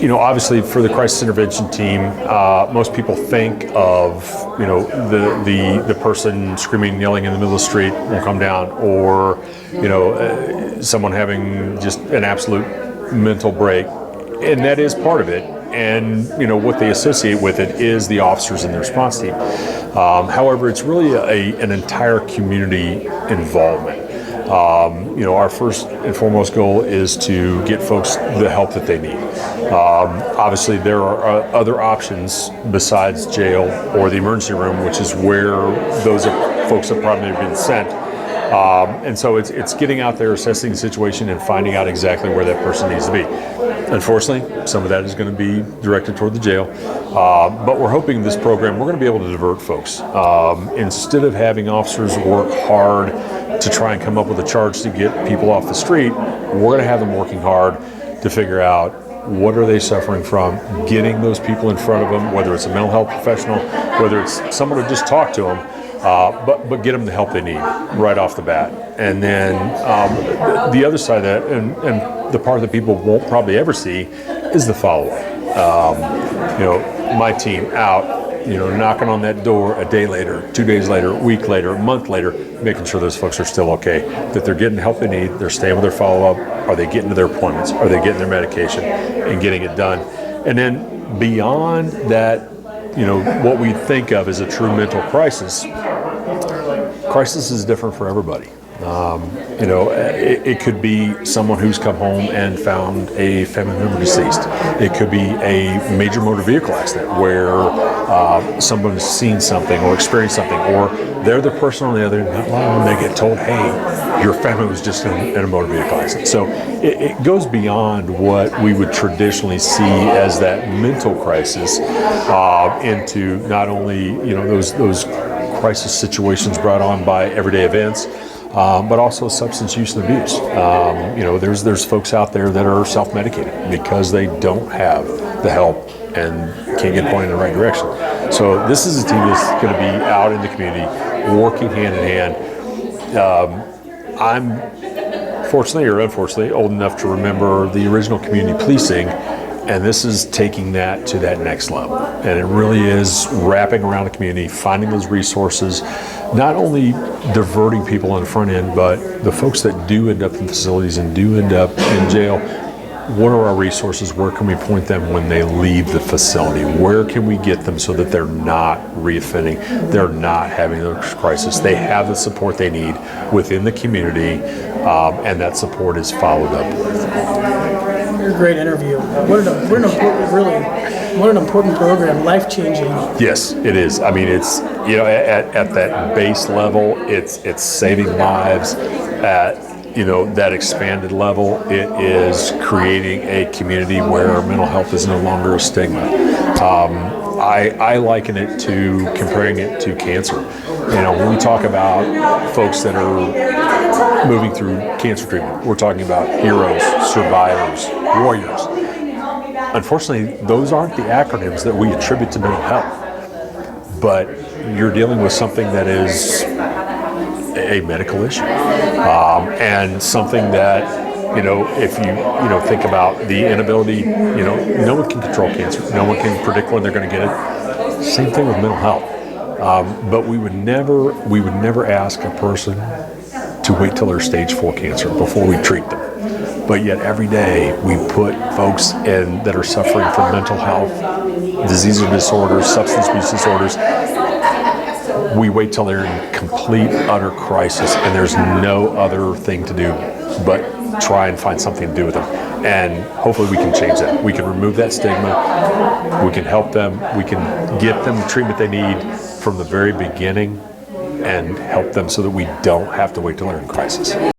Obviously for the crisis intervention team, most people think of, the person screaming, yelling in the middle of the street will come down, or, someone having just an absolute mental break. And that is part of it. And, what they associate with it is the officers and the response team. However, it's really an entire community involvement. Our first and foremost goal is to get folks the help that they need. Obviously, there are other options besides jail or the emergency room, which is where those folks have probably been sent. And so it's getting out there, assessing the situation, and finding out exactly where that person needs to be. Unfortunately, some of that is going to be directed toward the jail. But we're hoping this program, we're going to be able to divert folks. Instead of having officers work hard to try and come up with a charge to get people off the street, we're going to have them working hard to figure out what are they suffering from, getting those people in front of them, whether it's a mental health professional, whether it's someone to just talk to them, but get them the help they need right off the bat. And then the other side of that, and the part that people won't probably ever see, is the follow-up. My team out, knocking on that door a day later, 2 days later, a week later, a month later, making sure those folks are still okay, that they're getting the help they need, they're staying with their follow-up, are they getting to their appointments, are they getting their medication, and getting it done. And then beyond that, what we think of as a true mental crisis is different for everybody. It could be someone who's come home and found a family member deceased. It could be a major motor vehicle accident where someone's seen something or experienced something, or they're the person on the other end, not long when they get told, hey, your family was just in a motor vehicle accident. So it goes beyond what we would traditionally see as that mental crisis into not only, those crisis situations brought on by everyday events, but also substance use and abuse. There's folks out there that are self-medicated because they don't have the help and can't get pointed in the right direction. So this is a team that's going to be out in the community, working hand in hand. I'm fortunately or unfortunately old enough to remember the original community policing, and this is taking that to that next level. And it really is wrapping around the community, finding those resources, not only diverting people on the front end, but the folks that do end up in facilities and do end up in jail. What are our resources? Where can we point them when they leave the facility? Where can we get them so that they're not reoffending, they're not having those crises? They have the support they need within the community, and that support is followed up with. You're a great interview. What an important program, life-changing. Yes, it is. I mean, it's, at that base level, it's saving lives. At, that expanded level, it is creating a community where mental health is no longer a stigma. I liken it to comparing it to cancer. When we talk about folks that are moving through cancer treatment, we're talking about heroes, survivors, warriors. Unfortunately, those aren't the acronyms that we attribute to mental health, but you're dealing with something that is a medical issue, and something that, if you think about the inability, no one can control cancer, no one can predict when they're going to get it. Same thing with mental health. But we would never ask a person to wait till they're stage 4 cancer before we treat them. But yet every day we put folks in that are suffering from mental health, disease or disorders, substance abuse disorders. We wait till they're in complete, utter crisis, and there's no other thing to do but try and find something to do with them. And hopefully we can change that. We can remove that stigma. We can help them. We can get them the treatment they need from the very beginning and help them so that we don't have to wait till they're in crisis.